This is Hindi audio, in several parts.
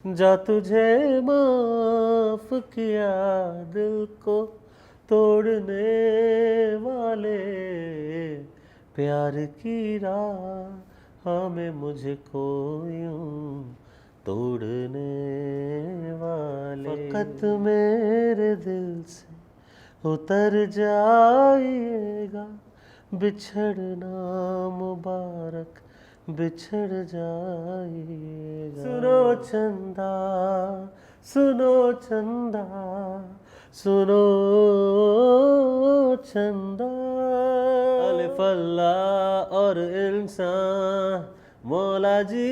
जा तुझे माफ किया दिल को तोड़ने वाले, प्यार की राह हमें मुझको यूं तोड़ने वाले। फकत मेरे दिल से उतर जाइएगा, बिछड़ना मुबारक बिछड़ जाइएगा। सुनो चंदा, सुनो चंदा, सुनो चंदा, अलिफ अल्लाह और इंसान मौला जी,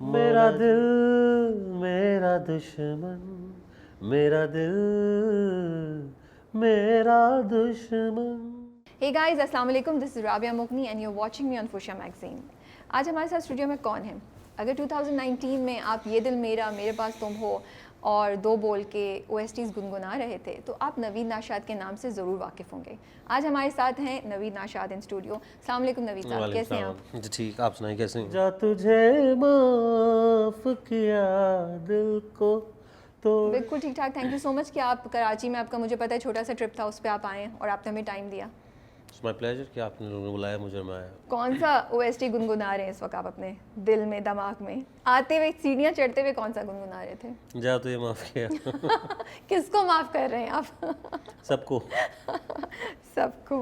मेरा दिल मेरा दुश्मन, मेरा दिल मेरा दुश्मन। Hey guys, अस्सलाम वालेकुम, दिस इज़ राबिया मुकनी and you are watching me on Fusha magazine. आज हमारे साथ स्टूडियो में कौन है? अगर 2019 में आप ये दिल मेरा, मेरे पास तुम हो और दो बोल के OSTs गुनगुना रहे थे तो आप नवीद नाशाद के नाम से ज़रूर वाकिफ़ होंगे। आज हमारे साथ हैं नवीद नाशाद इन स्टूडियो। अस्सलाम वालेकुम नवीद साहब, कैसे हैं आप? जी ठीक, आप सुनाइए कैसे हैं? जा तुझे माफ किया दिल को तो बिल्कुल ठीक ठाक, थैंक यू सो मच कि आप कराची में, आपका मुझे पता है छोटा सा ट्रिप था, उस पर आप आए और आपने हमें टाइम दिया। इट्स माय प्लेजर कि आपने लोगों ने बुलाया मुझे, मैं आया। कौन सा OST गुनगुना रहे हैं इस वक्त आप अपने दिल में, दिमाग में? आते हुए, सीढ़ियाँ चढ़ते हुए कौन सा गुनगुना रहे थे? जा तुझे माफ किया किसको माफ़ कर रहे हैं आप? सबको। सबको।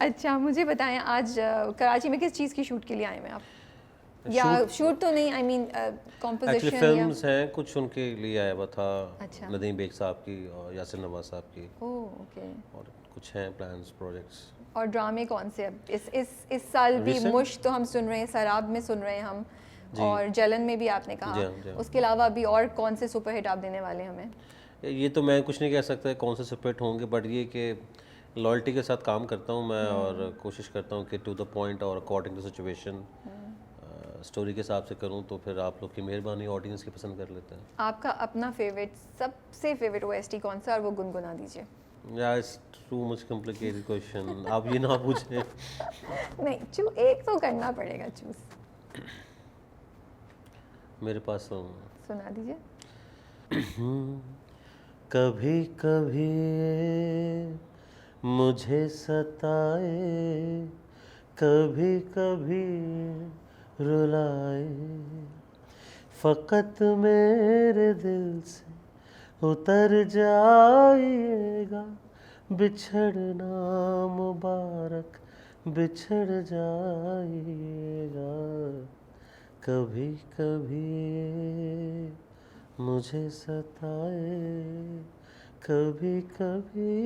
अच्छा मुझे बताएं, आज कराची में किस चीज़ की शूट के लिए आए हैं आप? या शूट तो नहीं, I mean actually composition films हैं कुछ, उनके लिए आया हुआ था। अच्छा। नदीम बेग साहब की और यासिर नवाज साहब की, ओह ओके। और कुछ हैं प्लान्स प्रोजेक्ट्स। और ड्रामे कौन से अब इस साल भी? Recent? मुश्क तो हम सुन रहे हैं, सराब में सुन रहे हैं हम, और जलन में भी आपने कहा। जी हाँ, जी हाँ। उसके अलावा अभी और कौन से सुपरहिट आप देने वाले हैं हमें? ये तो मैं कुछ नहीं कह सकता कौन से सुपरहिट होंगे, बट ये कि लॉयल्टी के साथ काम करता हूँ मैं और कोशिश करता हूँ कि टू द पॉइंट और अकॉर्डिंग टू सिचुएशन स्टोरी के हिसाब से करूँ, तो फिर आप लोग की मेहरबानी ऑडियंस की पसंद कर लेते हैं। आपका अपना फेवरेट, सबसे फेवरेट OST कौन सा, और वो गुनगुना दीजिए। या it's too much complicated question, आप ये ना पूछें। नहीं, एक तो करना पड़ेगा चूज। मेरे पास तो सुना दीजिए। कभी कभी मुझे सताए, कभी कभी रुलाए, फकत मेरे दिल से उतर जाइएगा, बिछड़ना मुबारक बिछड़ जाइएगा। कभी कभी मुझे सताए, कभी कभी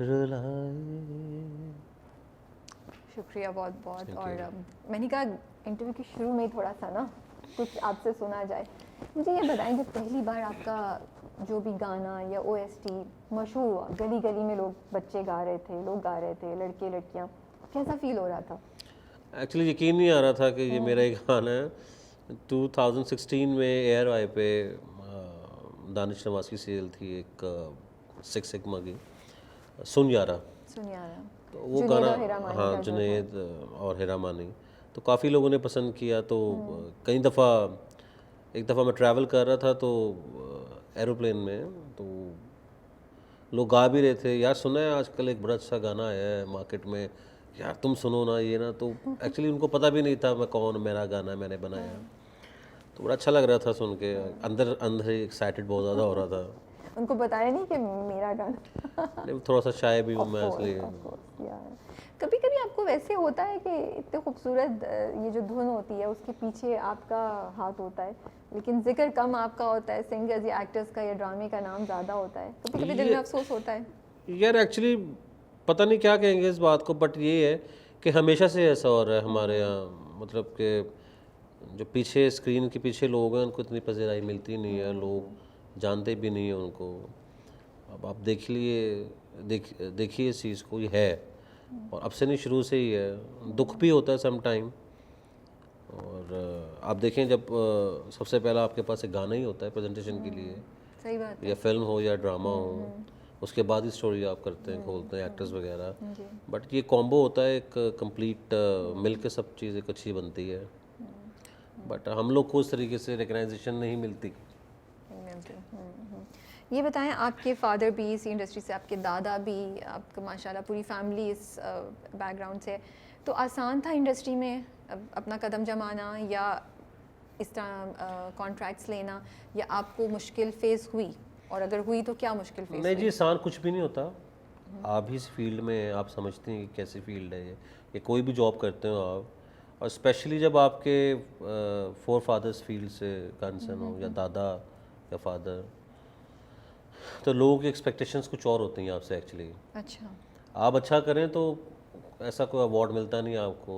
रुलाए। शुक्रिया बहुत बहुत। और मैंने कहा इंटरव्यू के शुरू में ही थोड़ा सा ना कुछ आपसे सुना जाए। मुझे ये बताएं, जब पहली बार आपका जो भी गाना या OST मशहूर हुआ, गली गली में लोग, बच्चे गा रहे थे, लोग गा रहे थे, लड़के लड़कियां, कैसा फील हो रहा था? एक्चुअली यकीन नहीं आ रहा था कि ये मेरा एक गाना है। 2016 में एयर वाई पे दानिश नवाज की सीरियल थी एक, सिक्स सिग्मा की, सुन यारा। सुनिए आ रहा। तो वो गाना, हाँ, जुनैद और हिरा मानी, तो काफ़ी लोगों ने पसंद किया। तो कई दफ़ा, एक दफ़ा मैं ट्रैवल कर रहा था तो एरोप्लेन में, तो लोग गा भी रहे थे, यार सुना है आजकल एक बड़ा अच्छा गाना आया है मार्केट में, यार तुम सुनो ना ये ना। तो एक्चुअली उनको पता भी नहीं था मैं कौन, मेरा गाना मैंने बनाया। तो बड़ा अच्छा लग रहा था सुन के, अंदर अंदर ही एक्साइटेड बहुत ज़्यादा हो रहा था। उनको बताया नहीं कि मेरा गाना? नहीं, थोड़ा सा शाय भी हूँ मैं, इसलिए। कभी कभी आपको वैसे होता है कि इतने खूबसूरत ये जो धुन होती है उसके पीछे आपका हाथ होता है, लेकिन जिक्र कम आपका होता है, सिंगर्स या एक्टर्स का या ड्रामे का नाम ज़्यादा होता है, कभी कभी दिल में अफसोस होता है? यार एक्चुअली पता नहीं क्या कहेंगे इस बात को, बट ये है कि हमेशा से ऐसा हो रहा है हमारे यहाँ। मतलब कि जो पीछे स्क्रीन के पीछे लोग हैं उनको इतनी पज़ीराई मिलती नहीं है, लोग जानते भी नहीं हैं उनको। अब आप देखिए इस चीज़ को, ये है और अब से नहीं, शुरू से ही है। दुख भी होता है सम टाइम। और आप देखें जब सबसे पहला आपके पास एक गाना ही होता है प्रेजेंटेशन के लिए, सही बात है। या फिल्म हो या ड्रामा हो, उसके बाद ही स्टोरी आप करते हैं, खोलते हैं एक्टर्स वगैरह। बट ये कॉम्बो होता है एक कंप्लीट, मिल के सब चीज़ एक अच्छी बनती है। बट हम लोग को उस तरीके से रिकग्नाइजेशन नहीं मिलती। मिलती। ये बताएं, आपके फादर भी इसी इंडस्ट्री से, आपके दादा भी, आपका माशाल्लाह पूरी फैमिली इस बैकग्राउंड से, तो आसान था इंडस्ट्री में अपना कदम जमाना या इस तरह कॉन्ट्रैक्ट्स लेना, या आपको मुश्किल फेस हुई, और अगर हुई तो क्या मुश्किल फेस नहीं हुई? जी, आसान कुछ भी नहीं होता। आप ही इस फील्ड में आप समझते हैं कि कैसी फील्ड है ये कोई भी जॉब करते हो आप, और स्पेशली जब आपके फोर फादर्स फील्ड से कंसर्न हो, या दादा या फादर, तो लोगों की एक्सपेक्टेशंस कुछ और होती हैं आपसे एक्चुअली। अच्छा। आप अच्छा करें तो ऐसा कोई अवार्ड मिलता नहीं आपको,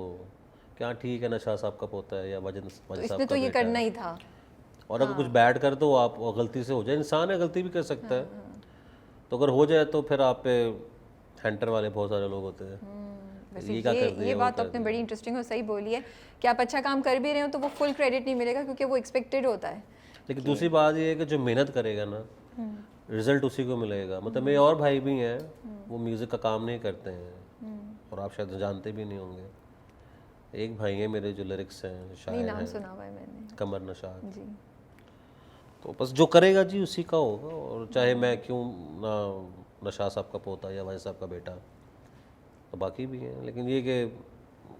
क्या ठीक है नशा साहब का पोता है या वजन तो साहब इसमें का तो ये बेटा करना है। ही था। और अगर कुछ बैड कर दो आप, और गलती से हो जाए, इंसान है गलती भी कर सकता है, तो अगर हो जाए तो फिर आप पे हैंटर वाले बहुत सारे लोग होते हैं, वैसे क्या कर ये दिया, वो बात कर आपने दिया। बड़ी इंटरेस्टिंग और सही बोली है कि आप अच्छा काम कर भी रहे हो तो वो फुल क्रेडिट नहीं मिलेगा, क्योंकि वो एक्सपेक्टेड होता है। लेकिन दूसरी बात ये है कि जो मेहनत करेगा ना, रिजल्ट उसी को मिलेगा। मतलब मेरे और भाई भी हैं, वो म्यूज़िक का काम नहीं करते हैं, और आप शायद जानते भी नहीं होंगे। एक भाई है मेरे जो लिरिक्स हैं, नहीं, शायर नाम हैं, सुना हुआ है मैंने। कमर नशाद। जी। तो बस जो करेगा जी उसी का होगा, और चाहे मैं क्यों ना नशा साहब का पोता या भाई साहब का बेटा, तो बाकी भी हैं, लेकिन ये कि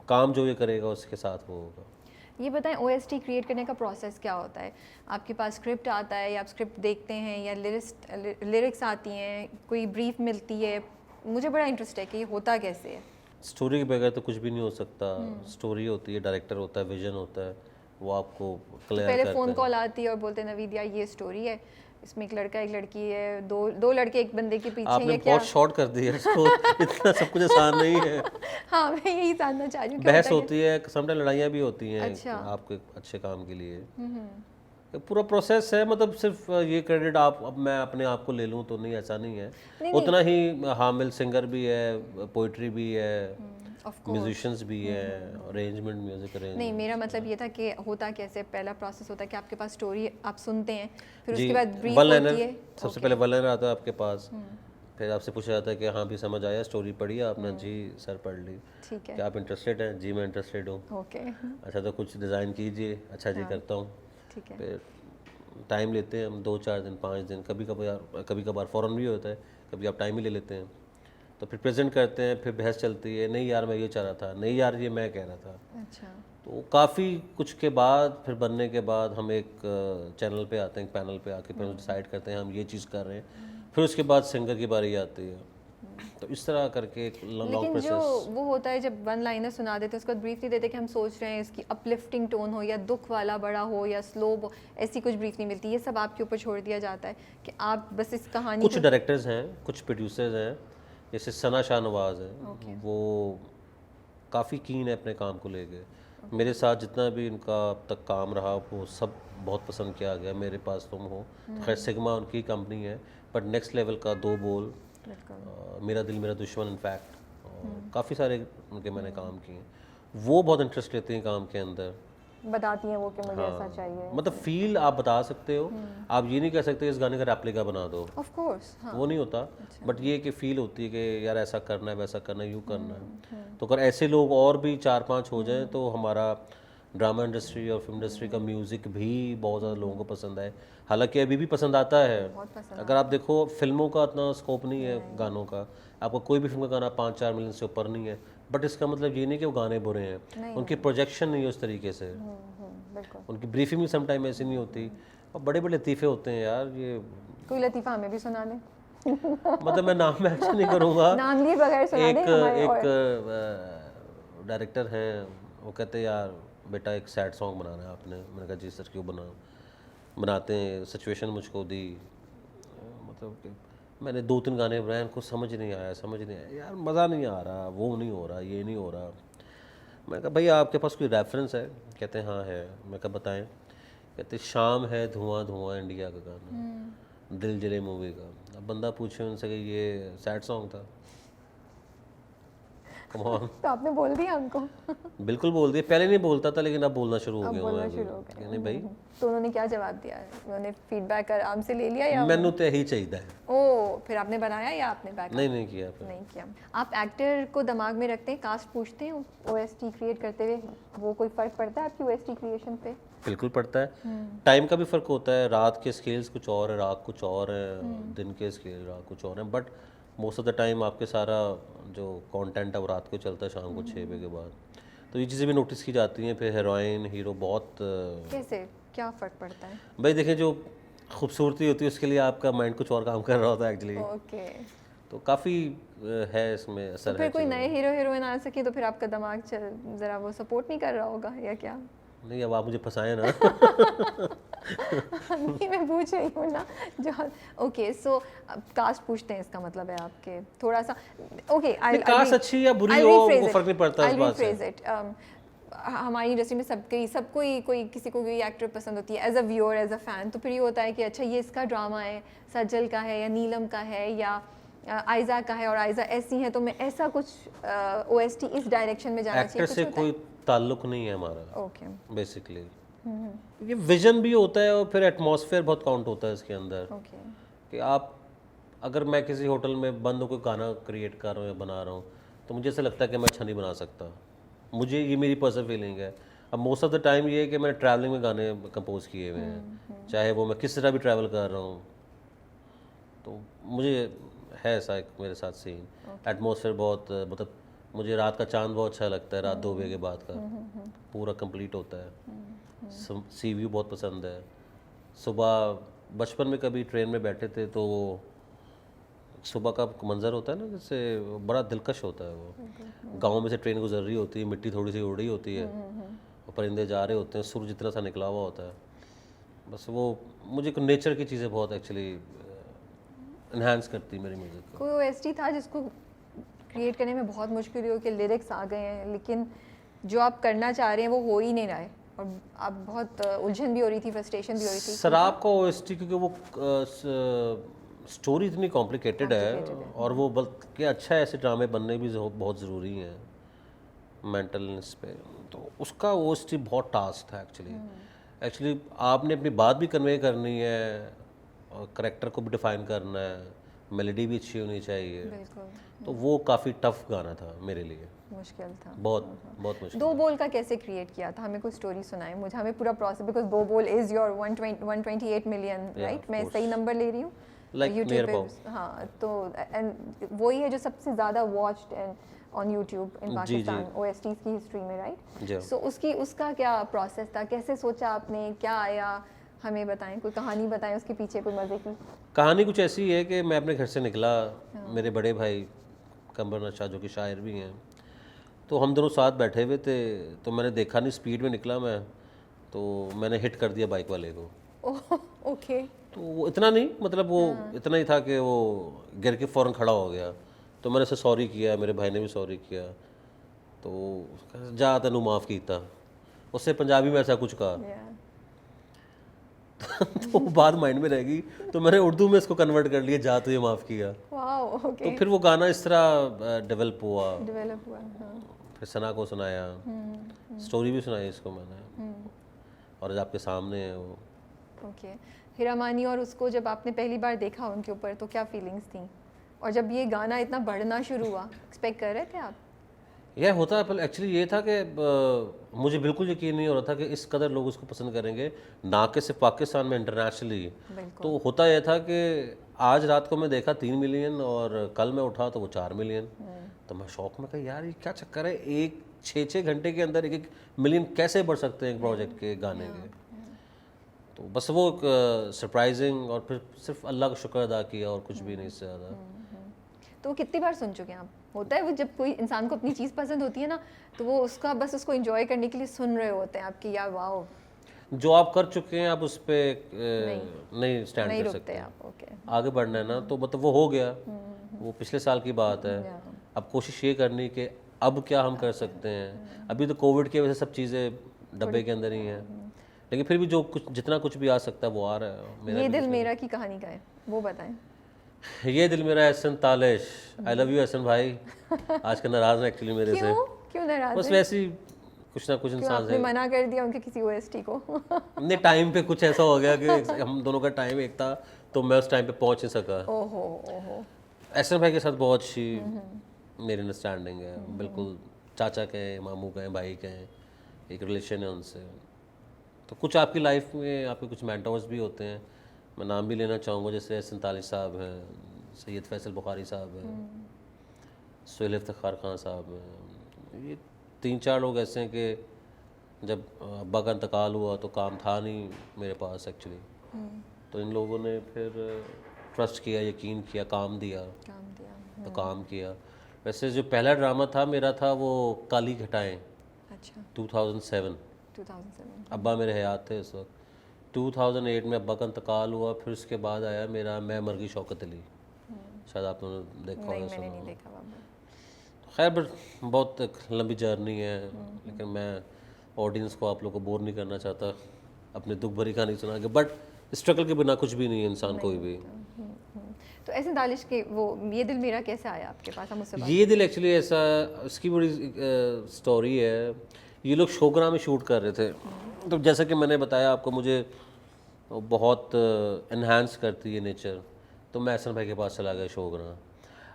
काम जो ये करेगा उसके साथ वो होगा। ये बताएं, OST क्रिएट करने का प्रोसेस क्या होता है? आपके पास स्क्रिप्ट आता है, या आप स्क्रिप्ट देखते हैं, या लिरिक्स आती हैं, कोई ब्रीफ मिलती है? मुझे बड़ा इंटरेस्ट है कि ये होता कैसे है। स्टोरी के बगैर तो कुछ भी नहीं हो सकता। स्टोरी होती है, डायरेक्टर होता है, विजन होता है, वो आपको तो क्लियर पहले करता फ़ोन है। कॉल आती है और बोलते हैं नवीद यार ये स्टोरी है, इसमें एक लड़का एक लड़की है, दो लड़के एक बंदे के पीछे, आपने या क्या? बहुत शॉर्ट कर दिया इसको इतना सब कुछ आसान नहीं है। हाँ, मैं यही जानना चाह रही हूँ, क्या बहस होता है होती है, समटाइम लड़ाइयाँ भी होती हैं अच्छा। आपके अच्छे काम के लिए। पूरा प्रोसेस है, मतलब सिर्फ ये क्रेडिट आप, अब मैं अपने आप को ले लूँ तो नहीं, ऐसा नहीं है। उतना ही हामिल सिंगर भी है, पोइट्री भी है, ऑफ कोर्स। म्यूजिशियंस भी है, अरेंजमेंट, म्यूजिक नहीं, अरेंजमेंट। मेरा मतलब ये था कि होता कैसे, पहला प्रोसेस होता है कि आपके पास स्टोरी आप सुनते हैं, फिर जी, उसके बाद ब्रीफ वन होती लाइनर, है। सबसे पहले वन लाइनर आता है आपके पास, फिर आपसे पूछा जाता है कि हाँ भी समझ आया, स्टोरी पढ़ी आपने? जी सर पढ़ ली। ठीक है। क्या आप इंटरेस्टेड हैं? जी मैं इंटरेस्टेड हूँ। ओके। अच्छा तो कुछ डिज़ाइन कीजिए। अच्छा जी करता हूँ। ठीक है। फिर टाइम लेते हैं हम, 2-4 दिन, 5 दिन, कभी कभार फ़ौरन भी होता है, कभी आप टाइम ही ले लेते हैं। तो फिर प्रेजेंट करते हैं, फिर बहस चलती है, नहीं यार मैं ये चाह रहा था, नहीं यार ये मैं कह रहा था। अच्छा। तो काफ़ी कुछ के बाद, फिर बनने के बाद हम एक चैनल पे आते हैं, एक पैनल पे आके फिर डिसाइड करते हैं हम ये चीज़ कर रहे हैं। फिर उसके बाद सिंगर की बारी आती है। तो इस तरह करके एक लॉन्ग लेकिन जो प्रोसेस। वो होता है जब वन लाइनर सुना देते हैं उसके बाद ब्रीफ नहीं देते कि हम सोच रहे हैं इसकी अपलिफ्टिंग टोन हो, या दुख वाला बड़ा हो, या स्लो हो, ऐसी कुछ ब्रीफ नहीं मिलती। ये सब आपके ऊपर छोड़ दिया जाता है कि आप बस इस कहानी कुछ डायरेक्टर्स हैं, कुछ प्रोड्यूसर्स हैं, जैसे सना शाहनवाज है, वो काफ़ी कीन है अपने काम को लेके। मेरे साथ जितना भी इनका अब तक काम रहा वो सब बहुत पसंद किया गया। मेरे पास तुम हो, खैर सिग्मा उनकी कंपनी है, बट नेक्स्ट लेवल का दो बोल, मेरा दिल मेरा दुश्मन, इनफैक्ट काफ़ी सारे उनके मैंने काम किए। वो बहुत इंटरेस्ट लेते हैं काम के अंदर, बताती हैं वो कि मुझे ऐसा चाहिए। मतलब फील आप बता सकते हो। आप ये नहीं कह सकते इस गाने का रेप्लिका बना दो, ऑफ कोर्स। हाँ। वो नहीं होता। बट ये कि फील होती है कि यार ऐसा करना है, वैसा करना है, यूँ करना है। तो अगर ऐसे लोग और भी 4-5 हो जाएं तो हमारा ड्रामा इंडस्ट्री और फिल्म इंडस्ट्री का म्यूज़िक भी बहुत ज़्यादा लोगों को पसंद आए। हालांकि अभी भी पसंद आता है। बहुत पसंद। अगर आप देखो फिल्मों का इतना स्कोप नहीं है गानों का, आपका कोई भी फिल्म का गाना 5-4 मिलियन से ऊपर नहीं है, बट इसका मतलब ये नहीं कि वो गाने बुरे हैं, उनकी प्रोजेक्शन नहीं है उस तरीके से, बिल्कुल। उनकी ब्रीफिंग भी समटाइम ऐसी नहीं होती। और बड़े बड़े लतीफ़े होते हैं यार ये, कोई लतीफ़ा हमें भी सुना दें। मतलब मैं नाम मेंशन नहीं करूँगा। नाम लिए बगैर सुना दें हमारे। एक डायरेक्टर हैं, वो कहते हैं यार बेटा एक सैड सॉन्ग बनाना है आपने। मैंने कहा जी सर क्यों बनाते हैं, सिचुएशन मुझको दी, मतलब कि मैंने 2-3 गाने बनाए, उनको समझ नहीं आया यार, मज़ा नहीं आ रहा, वो नहीं हो रहा, ये नहीं हो रहा। मैं कहा भैया आपके पास कोई रेफरेंस है? कहते हैं हाँ है। मैं कहा बताएं। कहते शाम है धुआं धुआं इंडिया का गाना, दिल जले मूवी का। अब बंदा पूछे उनसे कि ये सैड सॉन्ग था, कम ऑन। तो आपने बोल दिया उनको? बिल्कुल बोल दिया, पहले नहीं बोलता था लेकिन अब बोलना शुरू हो अब गया बोलना मैं शुरू हो गए। कि नहीं भाई तो उन्होंने क्या जवाब दिया? उन्होंने फीडबैक आराम से ले लिया या मैनू तो यही चाहिए है। ओ फिर आपने बनाया या आपने बैक नहीं किया फिर। नहीं किया? आप एक्टर को दिमाग में रखते हैं, कास्ट पूछते हैं ओएसटी क्रिएट करते हुए? वो कोई फ़र्क पड़ता है आपकी ओएसटी क्रिएशन पे? बिल्कुल पड़ता है, टाइम का भी फ़र्क होता है, रात के स्केल्स कुछ और है, रात कुछ और है, दिन के स्केल रात कुछ और है, but most of the time आपके सारा जो कंटेंट है वो रात को चलता है शाम को 6 बजे के बाद, तो ये चीज़ें भी नोटिस की जाती हैं। फिर हीरोइन हीरो बहुत कैसे, क्या फ़र्क पड़ता है? भाई देखें, जो खूबसूरती होती है उसके लिए आपका माइंड कुछ और काम कर रहा होता है एक्चुअली, ओके। तो काफ़ी है इसमें तो असर फिर है कोई चीज़ों नए का। हीरो हीरोइन आ सके तो फिर आपका दिमाग ज़रा वो सपोर्ट नहीं कर रहा होगा या क्या? नहीं, अब आप मुझे फंसाए ना। नहीं मैं पूछ रही हूँ ना जो। ओके सो कास्ट पूछते हैं, इसका मतलब है आपके थोड़ा सा ओके। कास्ट अच्छी या बुरी हो वो फर्क नहीं पड़ता इस बात से। हमारी इंडस्ट्री में सबको ही कोई किसी को कोई एक्टर पसंद होती है as a viewer as a fan, तो फिर ये होता है कि अच्छा ये इसका ड्रामा है, सज्जल का है या नीलम का है या आयजा का है और आयजा ऐसी है तो मैं ऐसा कुछ ओएसटी इस डायरेक्शन में जाना एक्टर चाहिए। से कोई ताल्लुक नहीं है हमारा ओके बेसिकली, ये विजन भी होता है और फिर एटमॉस्फेयर बहुत काउंट होता है इसके अंदर, ओके कि आप अगर मैं किसी होटल में बंद होकर गाना क्रिएट कर रहा हूँ या बना रहा हूँ तो मुझे ऐसा लगता है कि मैं अच्छा नहीं बना सकता, मुझे ये मेरी पर्सनल फीलिंग है। अब मोस्ट ऑफ द टाइम ये है कि मैंने ट्रैवलिंग में गाने कंपोज किए हुए हैं, चाहे वो मैं किस तरह भी ट्रैवल कर रहा हूँ, तो मुझे है ऐसा एक मेरे साथ सीन। एटमॉस्फेयर बहुत मतलब मुझे रात का चांद बहुत अच्छा लगता है, रात 2 बजे के बाद का पूरा कंप्लीट होता है। सी व्यू बहुत पसंद है। सुबह बचपन में कभी ट्रेन में बैठे थे तो सुबह का मंजर होता है ना, जैसे बड़ा दिलकश होता है वो, गांव में से ट्रेन गुजर रही होती है, मिट्टी थोड़ी सी उड़ रही होती है और परिंदे जा रहे होते हैं, सूरज इतना सा निकला हुआ होता है, बस वो मुझे नेचर की चीज़ें बहुत एक्चुअली इन्हांस करती है मेरी म्यूज़िक को। कोई ओएसटी था जिसको क्रिएट करने में बहुत मुश्किल हुई कि लिरिक्स आ गए हैं लेकिन जो आप करना चाह रहे हैं वो हो ही नहीं रहा है और आप बहुत उलझन भी हो रही थी, फ्रस्ट्रेशन भी हो रही थी? शराब का ओएसटी क्योंकि वो स्टोरी इतनी कॉम्प्लिकेटेड है और वो बल्कि अच्छा है, ऐसे ड्रामे बनने भी बहुत ज़रूरी हैं मेंटल इलनेस पे, तो उसका ओएसटी बहुत टास्क था एक्चुअली आपने अपनी बात भी कन्वे करनी है और करेक्टर को भी डिफाइन करना है, मेलोडी भी अच्छी होनी चाहिए, बिल्कुल तो वो काफ़ी टफ गाना था मेरे लिए, मुश्किल था। बहुत मुश्किल। दो बोल का कैसे क्रिएट किया था? हमें कोई स्टोरी सुनाए, मुझे हमें पूरा प्रोसेस, बिकॉज दो बोल इज योर 128 मिलियन राइट? मैं सही नंबर ले रही हूँ नियर अबाउट? हाँ, तो एंड वही है जो सबसे ज़्यादा watched and on YouTube in Pakistan OSTs की हिस्ट्री में, राइट? सो उसका क्या प्रोसेस था, कैसे सोचा आपने, क्या आया, हमें बताएं, कोई कहानी बताएं उसके पीछे कोई मज़े की। कहानी कुछ ऐसी है कि मैं अपने घर से निकला, मेरे बड़े भाई कमर शाह जो कि शायर भी हैं, तो हम दोनों साथ बैठे हुए थे, तो मैंने देखा नहीं, स्पीड में निकला मैं, तो मैंने हिट कर दिया बाइक वाले को। ओके तो वो इतना नहीं, मतलब वो इतना ही था कि वो गिर के फ़ौरन खड़ा हो गया, तो मैंने उसे सॉरी किया, मेरे भाई ने भी सॉरी किया, तो जा तेनू माफ़ किया, उससे पंजाबी में ऐसा कुछ कहा। तो बात माइंड में रहेगी, तो मैंने उर्दू में इसको कन्वर्ट कर लिया, जा तुझे माफ़ किया। तो फिर वो गाना इस तरह डेवलप हुआ, फिर सना को सुनाया, स्टोरी भी सुनाई इसको मैंने, और आज आपके सामने है वो। ओके हीरा मानी, और उसको जब आपने पहली बार देखा उनके ऊपर तो क्या फीलिंग्स थी? और जब ये गाना इतना बढ़ना शुरू हुआ, एक्सपेक्ट कर रहे थे आप? यह होता है, एक्चुअली ये था कि मुझे बिल्कुल यकीन नहीं हो रहा था कि इस कदर लोग उसको पसंद करेंगे, ना कि सिर्फ पाकिस्तान में, इंटरनेशनली। तो होता यह था कि आज रात को मैं देखा 3 मिलियन और कल मैं उठा तो वो 4 मिलियन, तो मैं शौक में कहा यार ये क्या चक्कर है, एक 6 घंटे के अंदर 1 मिलियन कैसे बढ़ सकते हैं एक प्रोजेक्ट के गाने के। तो बस वो सरप्राइजिंग, और फिर सिर्फ अल्लाह का शुक्र अदा किया और कुछ भी नहीं इससे ज़्यादा। तो कितनी बार सुन चुके हैं आप? होता है वो जब कोई इंसान को अपनी चीज़ पसंद होती है ना, तो वो उसका बस उसको एंजॉय करने के लिए सुन रहे होते हैं आपकी, यार वाओ, जो आप कर चुके हैं आप उस पर नहीं स्टैंड कर सकते आप। ओके आगे बढ़ना है ना, तो मतलब वो हो गया, वो पिछले साल की बात है। अब कोशिश ये करनी कि अब क्या हम कर सकते हैं। अभी तो कोविड की वजह से सब चीज़ें डब्बे के अंदर ही हैं, लेकिन फिर भी जो कुछ जितना कुछ भी आ सकता है वो आ रहा है। ये दिल मेरा की कहानी का है, वो बताएं। ये दिल मेरा Ehsan Talish, I love you Ehsan भाई। आज का नाराज है एक्चुअली मेरे से, क्यों क्यों नाराज बस हैं? वैसे ही कुछ ना कुछ क्यों इंसान आपने से मना कर दिया उनके किसी ओएसटी को? नहीं, टाइम पे कुछ ऐसा हो गया कि हम दोनों का टाइम एक था, तो मैं उस टाइम पे पहुंच नहीं सका। ओहो ओहो। एहसन भाई के साथ बहुत अच्छी मेरी अंडरस्टैंडिंग है, बिल्कुल चाचा के हैं, मामू के हैं, भाई के हैं, एक रिलेशन है उनसे। तो कुछ आपकी लाइफ में आपके कुछ मेंटर्स भी होते हैं, मैं नाम भी लेना चाहूँगा, जैसे एहसन तालिश साहब हैं, सैयद फैसल बुखारी साहब हैं, सुहेल इफ्तिखार खान साहब हैं। ये 3-4 लोग ऐसे हैं कि जब अब्बा का इंतकाल हुआ तो काम था नहीं मेरे पास एक्चुअली, तो इन लोगों ने फिर ट्रस्ट किया, यकीन किया, काम दिया, काम दिया। तो काम किया। वैसे जो पहला ड्रामा था मेरा था वो काली घटाएं, अच्छा 2007। 2007। अब्बा मेरे हयात थे उस वक्त। 2008 में अब्बा का इंतकाल हुआ, फिर उसके बाद आया मेरा मैं मर गई शौकत अली, शायद आपने देखा नहीं होगा, मैंने सुना नहीं होगा। देखा बाबा। खैर बट बहुत एक लंबी जर्नी है, लेकिन मैं ऑडियंस को, आप लोग को बोर नहीं करना चाहता अपने दुख भरी कहानी सुना के, बट स्ट्रगल के बिना कुछ भी नहीं है इंसान कोई भी। तो ऐसे दालिश के वो ये दिल मेरा कैसे आया आपके पास? हम उससे बात ये दिल एक्चुअली ऐसा, इसकी बड़ी स्टोरी है। ये लोग शोगरा में शूट कर रहे थे, तो जैसा कि मैंने बताया आपको, मुझे बहुत इन्हांस करती है नेचर, तो मैं एहसन भाई के पास चला गया शोगरा।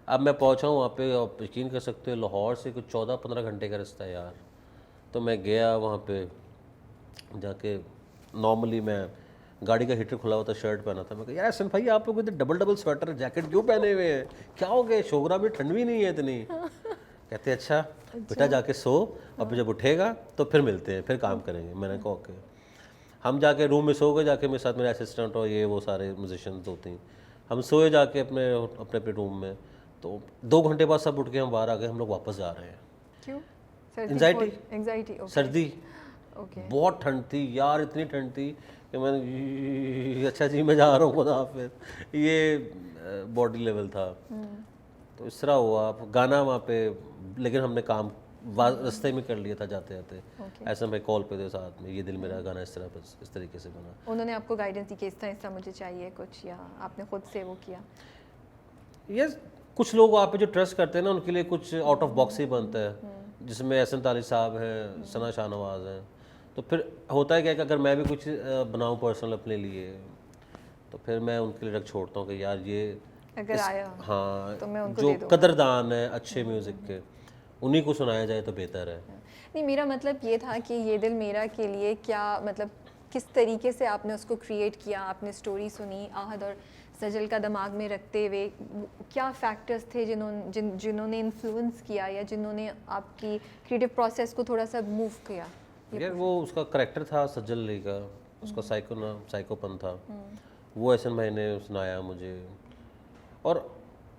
अब मैं पहुंचा हूँ वहाँ पे, आप यकीन कर सकते हो लाहौर से कुछ 14-15 घंटे का रास्ता है यार। तो मैं गया वहाँ पे जाके, नॉर्मली मैं गाड़ी का हीटर खुला हुआ था, शर्ट पहना था, मैं कहा यार एहसन भाई आप लोग इधर डबल डबल स्वेटर जैकेट क्यों पहने हुए हैं, क्या हो गए, शोगरा में ठंड भी नहीं है इतनी। कहते अच्छा बेटा जाके सो, अब जब उठेगा तो फिर मिलते हैं, फिर काम करेंगे। मैंने कहा ओके। हम जाके रूम में सो गए, जाके मेरे साथ मेरे असिस्टेंट और ये वो सारे म्यूजिशियंस होती हैं, हम सोए जाके अपने अपने अपने रूम में। तो 2 घंटे बाद सब उठ के हम बाहर आ गए, हम लोग वापस जा रहे हैं। क्यों? Anxiety? एंजाइटी। सर्दी, ओके। बहुत ठंड थी यार, इतनी ठंड थी कि मैंने अच्छा जी मैं जा रहा हूँ खुदा हाफिज़, ये बॉडी लेवल था। तो इस तरह हुआ। अब गाना वहाँ पे, लेकिन हमने काम रास्ते में कर लिया था जाते जाते। ऐसा मैं कॉल पे थे साथ में, ये दिल मेरा गाना इस तरह बस इस तरीके से बना। उन्होंने आपको गाइडेंस दी कि इस तरह मुझे चाहिए कुछ, या आपने खुद से वो किया? ये कुछ लोग वहाँ पे जो ट्रस्ट करते हैं ना, उनके लिए कुछ आउट ऑफ बॉक्स ही बनता है, जिसमें एहसन तालिश साहब हैं, सना शाहनवाज हैं। तो फिर होता है क्या कि अगर मैं भी कुछ बनाऊँ पर्सनल अपने लिए, तो फिर मैं उनके लिए रख छोड़ता हूँ कि यार ये अगर आया हाँ तो मैं उनको जो दे दूँगा। कदरदान है अच्छे म्यूज़िक के, उन्हीं को सुनाया जाए तो बेहतर है। नहीं, मेरा मतलब ये था कि ये दिल मेरा के लिए क्या मतलब किस तरीके से आपने उसको क्रिएट किया? आपने स्टोरी सुनी आहद और सजल का दिमाग में रखते हुए, क्या फैक्टर्स थे जिन्होंने इन्फ्लुएंस किया या जिन्होंने आपकी क्रिएटिव प्रोसेस को थोड़ा सा मूव किया? यार वो उसका करेक्टर था सज्जल अली का, उसका साइकोपन था, वो एहसन भाई ने सुनाया मुझे। और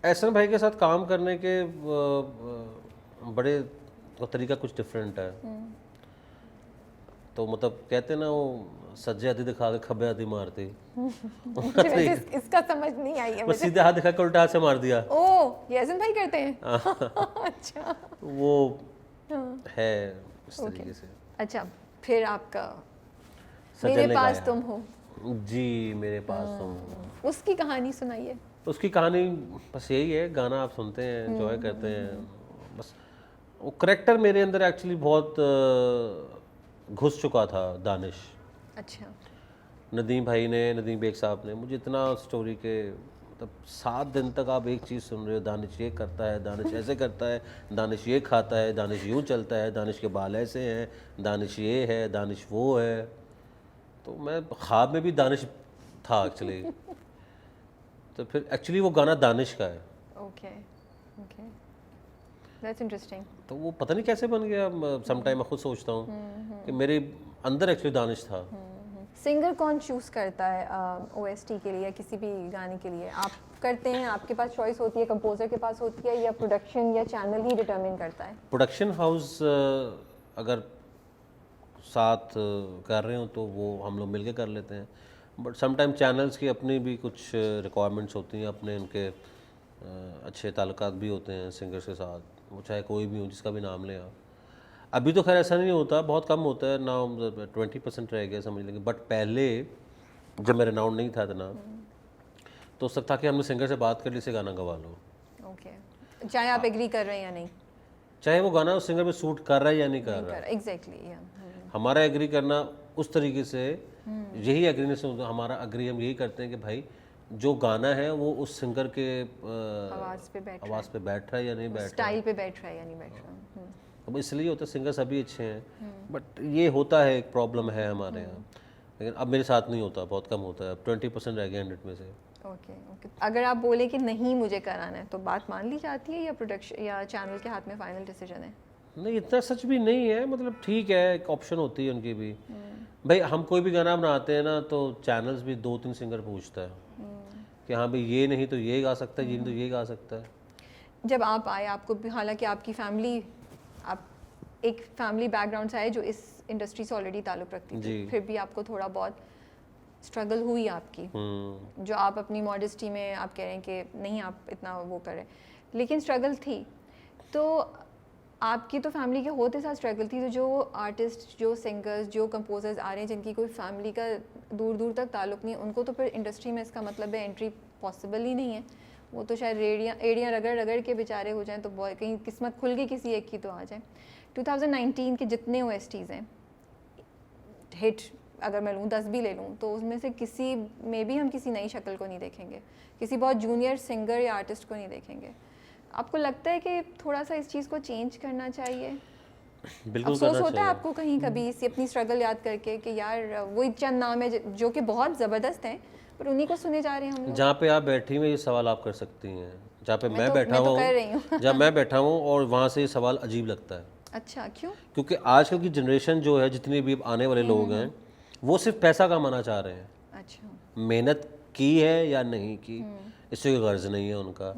एहसन भाई के साथ काम करने के बड़े तरीका कुछ डिफरेंट है। तो मतलब कहते ना वो सज्जे आदि दिखा के खब्बे आदि मारती, मुझे वैसे इसका समझ नहीं आई है बस मुझे। सीधे हाथ दिखा के उल्टा हाथ से मार दिया। ओह, ये हसन भाई करते हैं? अच्छा वो है इस तरीके से। अच्छा, फिर आपका सज्जल मेरे ने पास गाया। तुम हो, जी मेरे पास तुम हो। उसकी कहानी सुनाइए। उसकी कहानी बस यही है, गाना आप सुनते हैं, एंजॉय करते हैं, बस वो करेक्टर मेरे अंदर एक्चुअली बहुत घुस चुका था। दानिश, अच्छा। नदीम भाई ने, नदीम बेग साहब ने मुझे इतना स्टोरी के मतलब 7 दिन तक आप एक चीज़ सुन रहे हो, दानिश ये करता है, दानिश ऐसे करता है, दानिश ये खाता है, दानिश यूँ चलता है, दानिश के बाल ऐसे हैं, दानिश ये है, दानिश वो है। तो मैं ख्वाब में भी दानिश था एक्चुअली। तो फिर एक्चुअली वो गाना दानिश का है। Okay okay, that's interesting. तो वो पता नहीं कैसे बन गया, सम टाइम मैं खुद सोचता हूँ कि मेरे अंदर एक्चुअली दानिश था। सिंगर कौन चूज करता है ओएसटी के लिए या किसी भी गाने के लिए? आप करते हैं, आपके पास चॉइस होती है, कंपोजर के पास होती है, या प्रोडक्शन या चैनल ही डिटरमिन करता है? प्रोडक्शन हाउस अगर साथ कर रहे हो तो वो हम लोग मिलके कर लेते हैं, बट समटाइम चैनल्स की अपनी भी कुछ रिक्वायरमेंट्स होती हैं, अपने उनके अच्छे ताल्लुकात भी होते हैं सिंगर्स के साथ, वो चाहे कोई भी हो, जिसका भी नाम लें आप। अभी तो खैर ऐसा नहीं होता, बहुत कम होता है ना, 20% रह गया समझ लेंगे। बट पहले जब मेरा नाउंड नहीं था इतना, तो हो सकता कि हमने सिंगर से बात कर ली, से गाना गवा लो, ओके, चाहे आप एग्री कर रहे हैं या नहीं। चाहे वो गाना उस सिंगर पे सूट कर रहा है या नहीं कर रहा है। एग्जैक्टली, हमारा एग्री करना उस तरीके से, यही एग्रीनेस हमारा एग्री हम यही करते हैं कि भाई जो गाना है वो उस सिंगर के आवाज़ पे बैठ आवाज़ पे बैठ रहा है या नहीं बैठ रहा है, स्टाइल पे बैठ रहा है या नहीं बैठ रहा। अब इसलिए होता है सिंगर सभी अच्छे हैं, बट ये होता है, एक प्रॉब्लम है हमारे यहाँ, लेकिन अब मेरे साथ नहीं होता, बहुत कम होता है, अब 20% रह गया 100 में से। ओके ओके, अगर आप बोले कि नहीं मुझे कराना है तो बात मान ली जाती है या प्रोडक्शन या चैनल के हाथ में फाइनल डिसीजन है? नहीं, इतना सच भी नहीं है, मतलब ठीक है, एक ऑप्शन होती है उनकी भी। भाई हम कोई भी गाना बनाते हैं ना, तो चैनल्स भी 2-3 सिंगर पूछता है कि हाँ भाई ये नहीं तो ये गा सकता है, ये नहीं तो ये गा सकता है। जब आप आए, आपको भी, हालांकि आपकी फैमिली, आप एक फैमिली बैकग्राउंड से आए जो इस इंडस्ट्री से ऑलरेडी ताल्लुक़ रखती थी, फिर भी आपको थोड़ा बहुत स्ट्रगल हुई आपकी, जो आप अपनी मॉडेस्टी में आप कह रहे हैं कि नहीं आप इतना वो करें, लेकिन स्ट्रगल थी। तो आपकी तो फैमिली के होते साथ स्ट्रगल थी, तो जो आर्टिस्ट, जो सिंगर्स, जो कंपोजर्स आ रहे हैं जिनकी कोई फैमिली का दूर दूर तक ताल्लुक़ नहीं, उनको तो फिर इंडस्ट्री में इसका मतलब है एंट्री पॉसिबल ही नहीं है। वो तो शायद एड़ियाँ रगड़ रगड़ के बेचारे हो जाएं, तो कहीं किस्मत खुल गई किसी एक की तो आ जाए। 2019 के जितने OSTs हैं हिट, अगर मैं लूँ 10 भी ले लूँ, तो उसमें से किसी में भी हम किसी नई शक्ल को नहीं देखेंगे, किसी बहुत जूनियर सिंगर या आर्टिस्ट को नहीं देखेंगे। आपको लगता है कि थोड़ा सा इस चीज़ को चेंज करना चाहिए? बिल्कुल अफसोस करना होता है चाहिए। आपको कहीं कभी इसी अपनी स्ट्रगल याद करके कि यार वही चंद नाम है जो कि बहुत ज़बरदस्त हैं, पर उन्हीं को सुने जा रहे हैं हम लोग? जहाँ पे आप बैठी हुई ये सवाल आप कर सकती हैं, जहाँ पे मैं बैठा मैं तो हुआ कर रही हूँ। हूँ, जहाँ मैं बैठा हूँ, और वहाँ से ये सवाल अजीब लगता है, अच्छा, क्यों? क्योंकि आजकल की जनरेशन जो है, जितने भी आने वाले लोग हैं, वो सिर्फ पैसा कमाना चाह रहे हैं। अच्छा, मेहनत की है या नहीं की, इससे कोई गर्ज नहीं है उनका।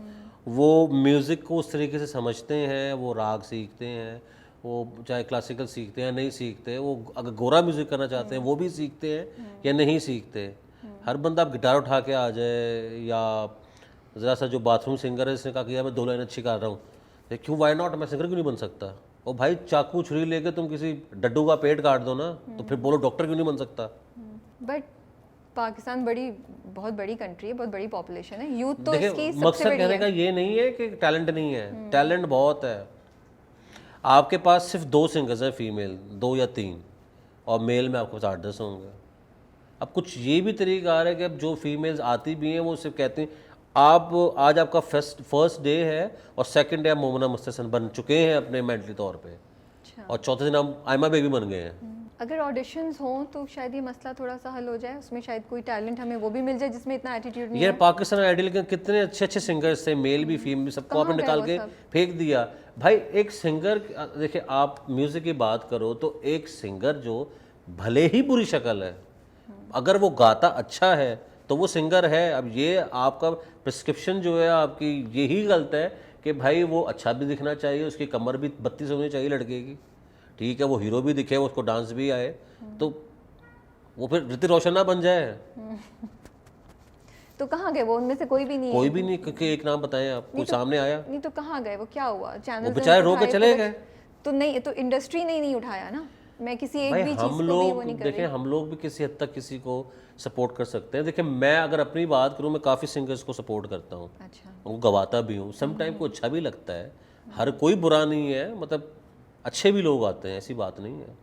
वो म्यूज़िक को उस तरीके से समझते हैं, वो राग सीखते हैं, वो चाहे क्लासिकल सीखते हैं नहीं सीखते, वो अगर गोरा म्यूज़िक करना चाहते हैं वो भी सीखते हैं या नहीं सीखते। हर बंदा अब गिटार उठा के आ जाए, या ज़रा सा जो बाथरूम सिंगर है इसने कहा कि यार मैं 2 लाइन अच्छी कर रहा हूँ, क्यों, वाई नॉट, मैं सिंगर क्यों नहीं बन सकता? ओ भाई चाकू छुरी लेके तुम किसी डड्डू का पेट काट दो ना, तो फिर बोलो डॉक्टर क्यों नहीं बन सकता? बट पाकिस्तान बहुत बड़ी कंट्री है, बहुत बड़ी पॉपुलेशन है, यूथ तो देखिए, इसकी सबसे मकसद बड़ी कहने का है। ये नहीं है कि टैलेंट नहीं है, टैलेंट बहुत है। आपके पास सिर्फ 2 सिंगर्स हैं फीमेल, 2 या 3, और मेल में आपके पास 8-10 होंगे। अब कुछ ये भी तरीका आ रहा है कि अब जो फीमेल्स आती भी हैं वो सिर्फ कहती हैं आप आज आपका फर्स्ट डे है और सेकंड डे आप मोमना मुस्तहसन बन चुके हैं अपने मेंटली तौर पे, अच्छा, और चौथे दिन आप आयमा बेबी बन गए हैं। अगर ऑडिशंस हों तो शायद ये मसला थोड़ा सा हल हो जाए, उसमें शायद कोई टैलेंट हमें वो भी मिल जाए जिसमें इतना एटीट्यूड नहीं यार है। पाकिस्तान आइडल के कितने अच्छे अच्छे सिंगर्स थे, मेल भी फीमेल भी, सबको कहाँ आपने गए निकाल वो के सब? फेंक दिया। भाई एक सिंगर, देखिए आप म्यूजिक की बात करो तो एक सिंगर जो भले ही बुरी शक्ल है, अगर वो गाता अच्छा है तो वो सिंगर है। अब ये आपका प्रिस्क्रिप्शन जो है आपकी यही गलत है कि भाई वो अच्छा भी दिखना चाहिए, उसकी कमर भी 32 होनी चाहिए लड़के की, ठीक है, वो हीरो भी दिखे, उसको डांस भी आए, तो वो फिर ऋतिक रोशन ना बन जाए। तो कहाँ गए वो? उनमें से कोई भी नहीं कोई है? भी नहीं, क्योंकि एक नाम बताएं आप, कोई सामने आया? नहीं तो कहाँ गए वो? क्या हुआ? चैनल वो बेचारे रो के चले गए। तो नहीं, तो इंडस्ट्री ने नहीं उठाया ना। मैं किसी एक भाई भी चीज़ हम को भी लोग वो नहीं कर देखें, रही। हम लोग भी किसी हद तक किसी को सपोर्ट कर सकते हैं। देखिए मैं अगर अपनी बात करूं, मैं काफ़ी सिंगर्स को सपोर्ट करता हूं, अच्छा, उनको गवाता भी हूँ, सम टाइम को अच्छा भी लगता है, हर कोई बुरा नहीं है, मतलब अच्छे भी लोग आते हैं, ऐसी बात नहीं है।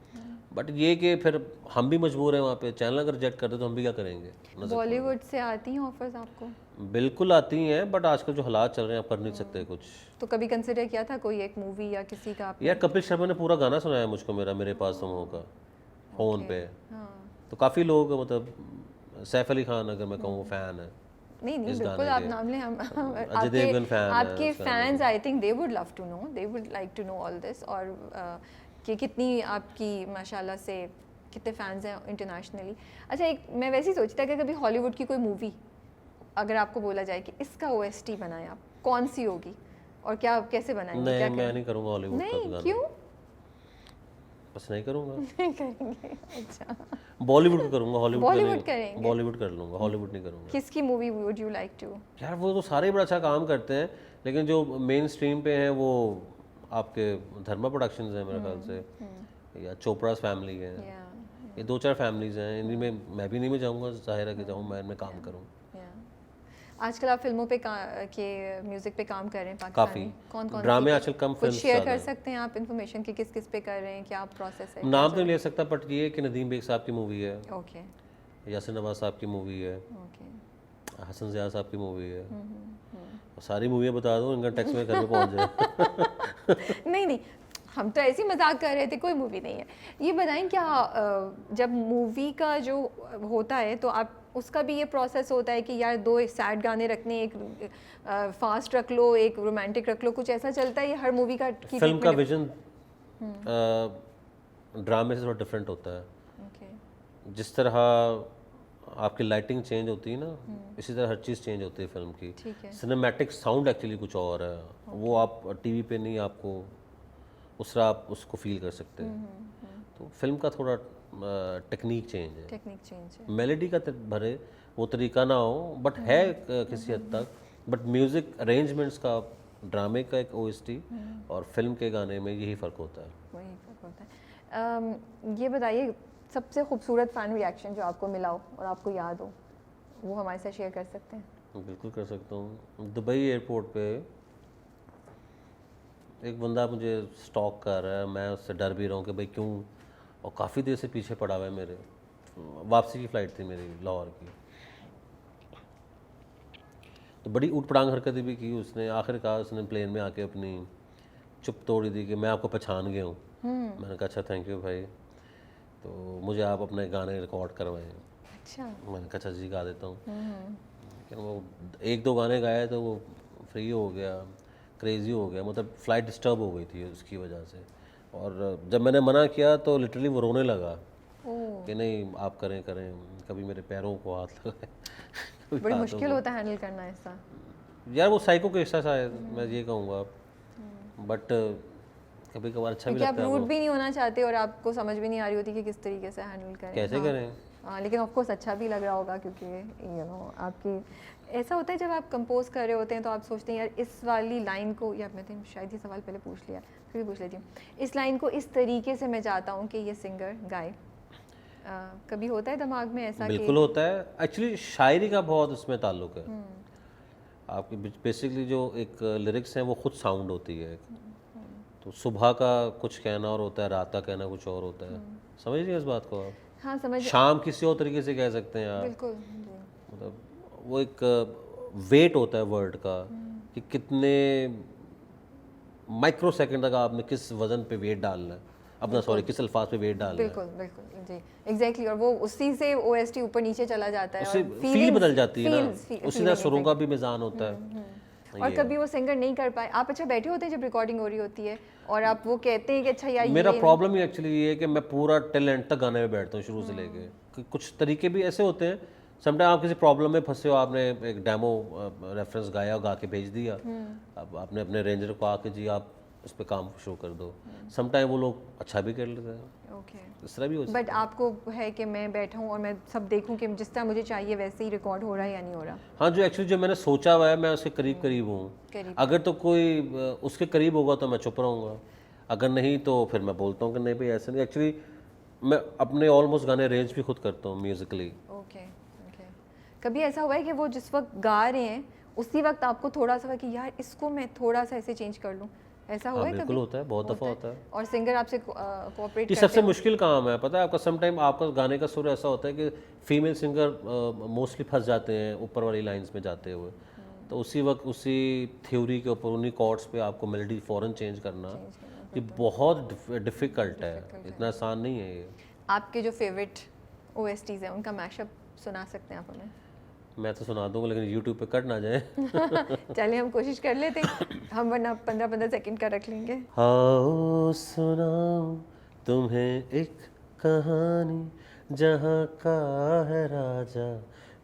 बट ये कि फिर हम भी मजबूर हैं, वहाँ पे चैनल अगर रिजेक्ट कर दे तो हम भी क्या करेंगे? बॉलीवुड से आती हैं ऑफर्स आपको? बिल्कुल आती हैं, बट आजकल जो हालात चल रहे हैं आप कर नहीं सकते कुछ। तो कभी कंसिडर किया था कोई एक मूवी या किसी का आपने? यार कपिल शर्मा ने पूरा गाना सुनाया मुझको, मेरे पास तुम हो का, फ़ोन पे। हाँ, तो काफ़ी लोग, मतलब सैफ अली खान अगर मैं कहूँ फ़ैन है, नहीं नहीं इस बिल्कुल गाने आप के। नाम लें, हम अजय देवगन fan है आपके उस गाने fans I think they would love to know, they would like to know all this, और कि कितनी आपकी माशाल्लाह से कितने फैंस हैं इंटरनेशनली। अच्छा, एक मैं वैसे ही सोचता कि कभी हॉलीवुड की कोई मूवी अगर आपको बोला जाए कि इसका OST बनाएं आप, कौन सी होगी और क्या, कैसे बनाएंगे? नहीं, क्या मैं नहीं करूँगा हॉलीवुड का नहीं, गाना, क्यों बस नहीं करूँगा। नहीं करेंगे? अच्छा, बॉलीवुड का करूँगा, हॉलीवुड का बॉलीवुड नहीं। करेंगे? बॉलीवुड कर लूँगा, हॉलीवुड नहीं करूँगा। किसकी movie would you like to? यार वो तो सारे बड़ा अच्छा काम करते हैं, लेकिन जो मेन स्ट्रीम पे हैं वो आपके धर्मा प्रोडक्शंस हैं मेरे ख्याल से, या चोपड़ास फैमिली है, ये 2-4 फैमिलीज हैं, इन्हीं में मैं भी नहीं में जाऊँगा, जाहिर है कि जाऊँ मैं इनमें काम करूँ। आजकल आप फिल्मों पे के म्यूजिक पे काम कर रहे हैं काफ़ी पाकिस्तानी कौन ड्रामे सी आजकल कम कुछ फिल्म शेयर कर सकते हैं आप इन्फॉर्मेशन कि किस किस पे कर रहे हैं, क्या प्रोसेस है? नाम तो नहीं ले सकता, बट ये कि नदीम बेग साहब की मूवी है, ओके यासिर नवाज साहब की मूवी है, ओके हसन ज़िया साहब की मूवी है। और सारी मूवियाँ बता दूँ, इनकम टैक्स में घर में पहुँच जाए। नहीं नहीं, हम तो ऐसे ही मजाक कर रहे थे, कोई मूवी नहीं है। ये बताएं क्या जब मूवी का जो होता है तो आप उसका भी ये प्रोसेस होता है कि यार दो सैड गाने रखने, एक फास्ट रख लो, एक रोमांटिक रख लो, कुछ ऐसा चलता है? ये हर मूवी का की फिल्म का treatment- विजन ड्रामे से थोड़ा डिफरेंट होता है। ओके जिस तरह आपकी लाइटिंग चेंज होती है ना, इसी तरह हर चीज़ चेंज होती है फिल्म की। ठीक है सिनेमैटिक साउंड एक्चुअली कुछ और है, वो आप टीवी पे नहीं, आपको उस तरह आप उसको फील कर सकते हैं। तो फिल्म का थोड़ा टेक्निक चेंज है, टेक्निक चेंज है। मेलोडी का भरे वो तरीका ना हो, बट है किसी हद तक। बट म्यूज़िक अरेंजमेंट्स का ड्रामे का एक ओएसटी और फिल्म के गाने में यही फ़र्क होता है। वही फर्क होता है। ये बताइए सबसे खूबसूरत फ़ैन रिएक्शन जो आपको मिला हो और आपको याद हो, वो हमारे साथ शेयर कर सकते हैं? बिल्कुल कर सकता हूँ। दुबई एयरपोर्ट पे एक बंदा मुझे स्टॉक कर रहा है, मैं उससे डर भी रहा हूँ कि भाई क्यों, और काफ़ी देर से पीछे पड़ा हुआ है मेरे। वापसी की फ़्लाइट थी मेरी लाहौर की, तो बड़ी ऊट पटांग हरकतें भी की उसने। आखिरकार उसने प्लेन में आके अपनी चुप तोड़ी दी कि मैं आपको पहचान गया हूँ। मैंने कहा अच्छा थैंक यू भाई, तो मुझे आप अपने गाने रिकॉर्ड करवाएं। अच्छा मैंने कहा अच्छा जी गा देता हूँ। लेकिन वो एक दो गाने गाए तो वो फ्री हो गया, क्रेज़ी हो गया, मतलब फ़्लाइट डिस्टर्ब हो गई थी उसकी वजह से। और जब मैंने मना किया तो लिटरली वो रोने लगा ओह, कि नहीं आप करें करें, कभी मेरे पैरों को हाथ लगाए। कभी बड़ी हाथों मुश्किल को। होता है हैंडल करना ऐसा। यार वो साइको केसा शायद, मैं ये कहूँगा। बट कभी कभार अच्छा भी क्योंकि आप लगता है रूड वो। भी नहीं होना चाहते और आपको समझ भी नहीं आ रही होती कि किस तरीके से हैंडल करें। कैसे हाँ। करें? हाँ, लेकिन ऑफ कोर्स अच्छा भी लग रहा होगा क्योंकि आपकी ऐसा होता है जब आप कंपोज कर रहे होते हैं तो आप सोचते हैं यार इस वाली लाइन को, या मैंने शायद ये सवाल पहले पूछ लिया, फिर भी पूछ लेती हूँ, इस लाइन को इस तरीके से मैं चाहता हूँ कि ये सिंगर गाए। कभी होता है दिमाग में ऐसा बिल्कुल होता है। एक्चुअली शायरी का बहुत इसमें ताल्लुक है। आपकी बेसिकली जो एक लिरिक्स हैं वो खुद साउंड होती है। तो सुबह का कुछ कहना और होता है, रात का कहना कुछ और होता है। समझ रही हैं इस बात को आप? हाँ समझ, शाम किसी और तरीके से कह सकते हैं आप। बिल्कुल जी। मतलब वो एक वेट होता है वर्ड का, कि कितने माइक्रो सेकंड तक आपने किस वजन पे वेट डालना है अपना, सॉरी किस अल्फाज पे वेट डालना है। बिल्कुल बिल्कुल जी, एग्जैक्टली। और वो उसी से ओएसटी ऊपर नीचे चला जाता है उससे और फील बदल जाती है ना, उसी तरह सुरों का feeling, भी मिजान होता है। और कभी वो सिंगर नहीं कर पाए, आप अच्छा बैठे होते हैं जब रिकॉर्डिंग हो रही होती है और आप वो कहते हैं कि अच्छा यार मेरा ये प्रॉब्लम ही एक्चुअली ये है कि मैं पूरा टैलेंट तक गाने में बैठता हूँ शुरू से लेके। कुछ तरीके भी ऐसे होते हैं, समटाइम आप किसी प्रॉब्लम में फंसे हो, आपने एक डेमो रेफरेंस गाया और गा के भेज दिया, अब आपने अपने रेंजर को आके जी आप इस पे काम शुरू कर दो। समटाइम वो लोग अच्छा भी कर लेते हैं, ओके। इस तरह भी हो सकता बट आपको है कि मैं बैठा हूँ और मैं सब देखूँ कि जिस तरह मुझे चाहिए वैसे ही रिकॉर्ड हो रहा है या नहीं हो रहा। है। हाँ, जो एक्चुअली जो मैंने सोचा हुआ है मैं उसके करीब करीब हूँ। करीब अगर तो कोई उसके करीब होगा तो मैं चुप रहूँगा, अगर नहीं तो फिर मैं बोलता हूँ कि नहीं भाई ऐसा नहीं। एक्चुअली मैं अपने ऑलमोस्ट गाने अरेंज भी खुद करता हूँ म्यूजिकली। Okay okay. कभी ऐसा हुआ है कि वो जिस वक्त गा रहे हैं उसी वक्त आपको थोड़ा सा हुआ कि यार इसको मैं थोड़ा सा ऐसे चेंज कर लूँ, ऐसा हुआ हाँ है बिल्कुल कभी? होता है, बहुत दफ़ा होता है। और सिंगर आपसे कोऑपरेट ये करते सबसे हो? मुश्किल काम है, पता है आपका। समटाइम आपका गाने का सुर ऐसा होता है कि फीमेल सिंगर मोस्टली फंस जाते हैं ऊपर वाली लाइंस में जाते हुए, तो उसी वक्त उसी थ्योरी के ऊपर उन्हीं कॉर्ड्स पे आपको मेलोडी फ़ौरन चेंज करना, ये बहुत डिफ़िकल्ट है, इतना आसान नहीं है ये। आपके जो फेवरेट ओएसटीज हैं उनका मैशअप सुना सकते हैं आप हमें? मैं तो सुना दूंगा लेकिन यूट्यूब पे कट ना जाए। चलिए हम कोशिश कर लेते हैं, हम वरना 15-15 सेकंड का रख लेंगे। आओ सुनाऊं तुम्हें एक कहानी, जहाँ का है राजा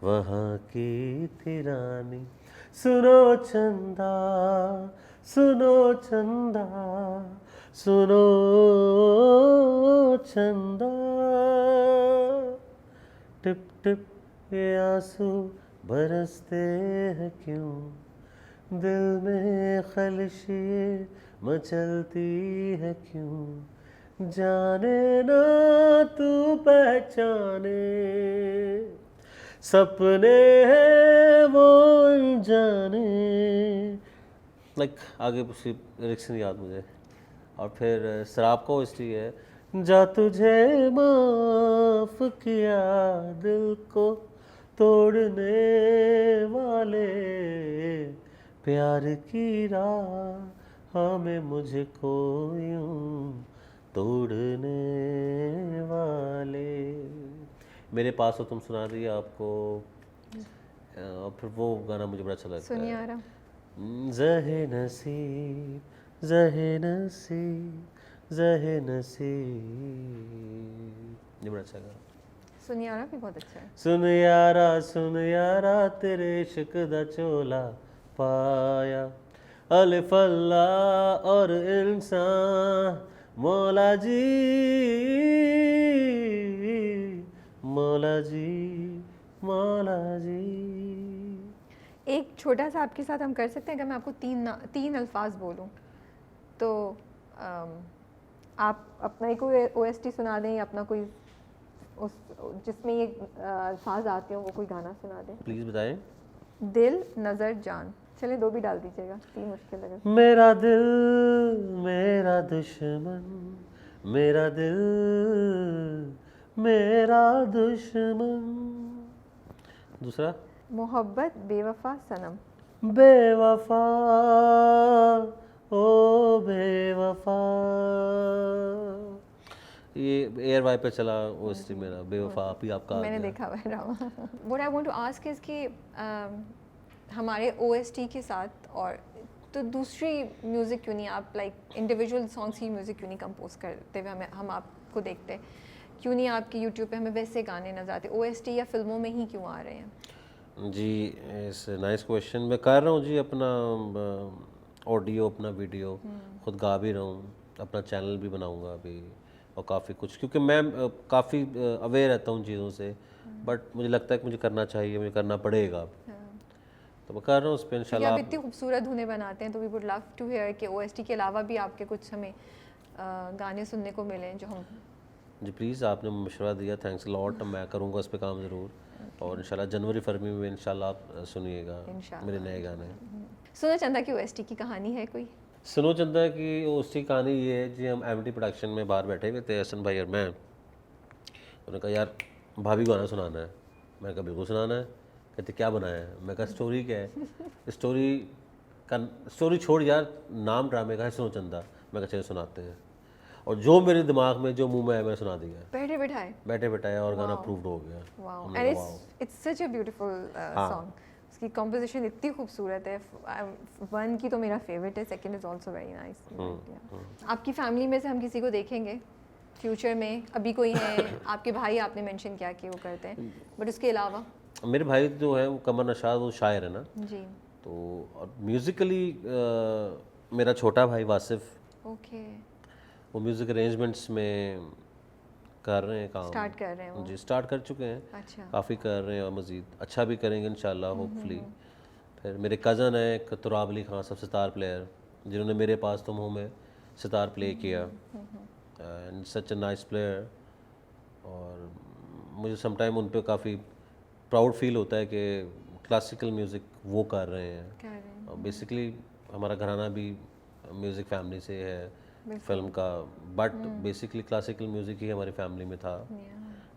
वहाँ की थी रानी। सुनो चंदा, सुनो चंदा, सुनो चंदा, टिप टिप ये आंसू बरसते हैं क्यों, दिल में खलशी मचलती है क्यों, जाने ना तू पहचाने, सपने हैं वो जाने, लाइक आगे उसकी लिरिक्स नहीं याद मुझे। और फिर शराब का ओएसटी है, जा तुझे माफ किया दिल को तोड़ने वाले, प्यार की राह हमें मुझको यूं तोड़ने वाले। मेरे पास हो तुम सुना दिया आपको। और फिर वो गाना मुझे बड़ा अच्छा लगता सुनिए है, आ रहा ज़हे नसीब ज़हे नसीब ज़हे नसीब, ये बड़ा अच्छा गाना। सुनिए आ रहा भी बहुत अच्छा है। सुन यारा तेरे इश्क दा चोला पाया, अलिफ अल्लाह और इंसान मौला जी, मौला जी, मौला जी। एक छोटा सा आपके साथ हम कर सकते हैं, अगर मैं आपको तीन अल्फाज बोलूं तो आप अपना ही कोई ओएसटी सुना दें या अपना कोई उस जिसमें ये अल्फाज आते हो वो कोई गाना सुना दें। प्लीज़ बताएं। दिल, नज़र, जान। चलिए 2 भी डाल दीजिएगा, 3 मुश्किल लगे। मेरा दिल मेरा दुश्मन, मेरा दिल मेरा दुश्मन। दूसरा, मोहब्बत, बेवफा, सनम। बेवफा ओ बेवफा, ये एयर वाई पे चला ओएसटी मेरा, बेवफा आप ही आपका आ मैंने गया। देखा हुआ है drama. What I want to ask is कि हमारे ओएसटी के साथ और तो दूसरी म्यूज़िक क्यों नहीं आप लाइक इंडिविजुअल सॉन्ग्स की म्यूज़िक क्यों नहीं कंपोज करते हुए हम आपको देखते, क्यों नहीं आपके यूट्यूब पे हमें वैसे गाने नजर आते, ओएसटी या फिल्मों में ही क्यों आ रहे हैं? जी, इस नाइस क्वेश्चन। मैं कर रहा हूँ जी अपना ऑडियो, अपना वीडियो खुद गा भी रहा हूँ, अपना चैनल भी बनाऊँगा अभी, और काफ़ी कुछ, क्योंकि मैं काफ़ी अवेयर रहता हूँ चीज़ों से, बट मुझे लगता है कि मुझे करना चाहिए, मुझे करना पड़ेगा, तो मैं कर रहा हूँ उस पर क्योंकि इंशाल्लाह। आप इतनी खूबसूरत धुनें बनाते हैं तो we would love to hear कि ओएसटी के अलावा भी आपके कुछ हमें गाने सुनने को मिलें जो हम। जी प्लीज़, आपने मशवरा दिया, थैंक्स लॉट। मैं करूँगा इस पे काम ज़रूर, और इंशाल्लाह जनवरी फरवरी में इंशाल्लाह आप सुनिएगा मेरे नए गाने। सुनो चंदा की ओएसटी की कहानी है कोई? सुनो चंदा की उसकी कहानी ये है जी, हम एमटी प्रोडक्शन में बाहर बैठे हुए थे, हसन भाई और मैं। उन्होंने कहा यार भाभी को गाना सुनाना है। मैं कहा बिल्कुल सुनाना है। कहते क्या बनाया है? मैं कहा स्टोरी क्या है? स्टोरी छोड़ यार, नाम ड्रामे का है सुनो चंदा। मैं कहा चलिए सुनाते हैं, और जो मेरे दिमाग में जो मुंह में आया मैंने सुना दिया, बैठे बैठाया, और गाना अप्रूव्ड हो गया। वाओ, हमने एंड कहा, wow. It's such a beautiful song. उसकी कंपोजिशन इतनी खूबसूरत है। 1 की तो मेरा फेवरेट है, second is also very nice. आपकी फैमिली में से हम किसी को देखेंगे फ्यूचर में? अभी कोई है आपके भाई, आपने मेंशन किया कि वो करते हैं, बट उसके अलावा? मेरे भाई जो है वो कमर नशाद, वो शायर है ना, जी, तो और म्यूज़िकली मेरा छोटा भाई वासिफ, ओके, वो म्यूज़िक अरेंजमेंट्स में कर रहे हैं काम। स्टार्ट कर रहे हैं वो? जी स्टार्ट कर चुके हैं, अच्छा, काफ़ी कर रहे हैं, और मज़ीद अच्छा भी करेंगे इंशाल्लाह होपफुली। फिर मेरे कज़न है एक तुराब अली खान, सब सितार प्लेयर, जिन्होंने मेरे पास तुम हो में सितार प्ले किया, and such a nice player. और मुझे समटाइम उन पे काफ़ी प्राउड फील होता है कि क्लासिकल म्यूज़िक वो कर रहे हैं। कर रहे हैं। और बेसिकली हमारा घराना भी म्यूज़िक फैमिली से है, फिल्म का, बट बेसिकली क्लासिकल म्यूज़िक ही हमारी फैमिली में था।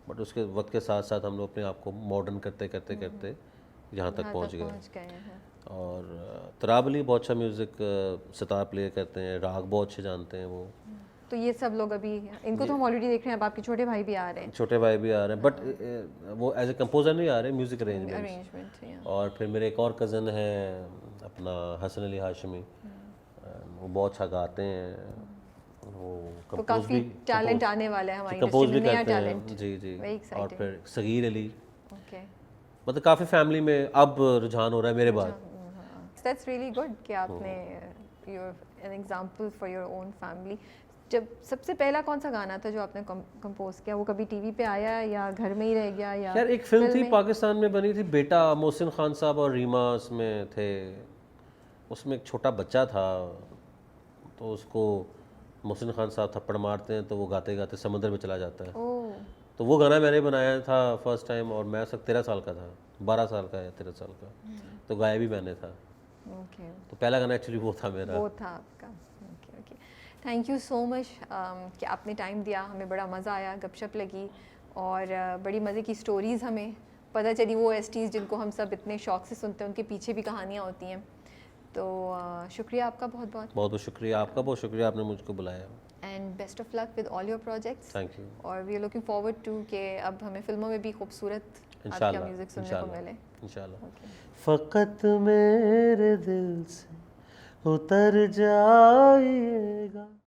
बट उसके वक्त के साथ साथ हम लोग अपने आप को मॉडर्न करते करते करते यहाँ तक पहुँच गए। हैं। और तुराब अली बहुत अच्छा म्यूज़िक सितार प्ले करते हैं, राग बहुत अच्छे जानते हैं वो। तो ये सब लोग अभी, इनको तो हम ऑलरेडी देख रहे हैं, अब आपके छोटे भाई भी आ रहे हैं। छोटे भाई भी आ रहे हैं, बट वो एज ए कंपोजर नहीं आ रहे, म्यूज़िक अरेंजमेंट। अरेंजमेंट। और फिर मेरे एक और कज़न है अपना हसन अली हाशमी, वो बहुत अच्छा गाते हैं, वो तो कंपोज काफ़ी भी टैलेंट आने वाला है हमारी कंपोज इंडस्ट्री भी में, नया करते हैं। टैलेंट। जी जी। वेरी और एक्साइटिंग। फिर सगीर अली, ओके, मतलब काफ़ी फैमिली में अब रुझान हो रहा है मेरे बाद। दैट्स रियली गुड कि आपने you an example for your own family. जब सबसे पहला कौन सा गाना था जो आपने कंपोज किया, वो कभी टीवी पे आया या घर में ही रह गया या? यार एक फिल्म थी पाकिस्तान में बनी थी, बेटा, मोहसिन खान साहब और रीमा उसमें थे। उसमें एक छोटा बच्चा था, तो उसको मोहसिन खान साहब थप्पड़ मारते हैं तो वो गाते गाते समंदर में चला जाता है। ओह, तो वो गाना मैंने बनाया था फर्स्ट टाइम, और मैं सब 13 साल का था, 12 साल का या 13 साल का, तो गाया भी मैंने था। ओके, तो पहला गाना एक्चुअली वो था मेरा। वो था आपका। Okay okay, thank you so much कि आपने टाइम दिया, हमें बड़ा मज़ा आया, गपशप लगी और बड़ी मज़े की स्टोरीज़ हमें पता चली, वो एसटीज़ जिनको हम सब इतने शौक से सुनते हैं उनके पीछे भी कहानियाँ होती हैं। तो शुक्रिया आपका बहुत बहुत, बहुत बहुत शुक्रिया आपका, बहुत शुक्रिया आपने मुझको बुलाया। And best of luck with all your projects. Thank you. और we are looking forward to कि अब हमें फिल्मों में भी खूबसूरत आपका इंशाल्लाह, म्यूज़िक सुनने को मिले। इंशाल्लाह। ओके, फ़कत मेरे दिल से उतर जाइएगा।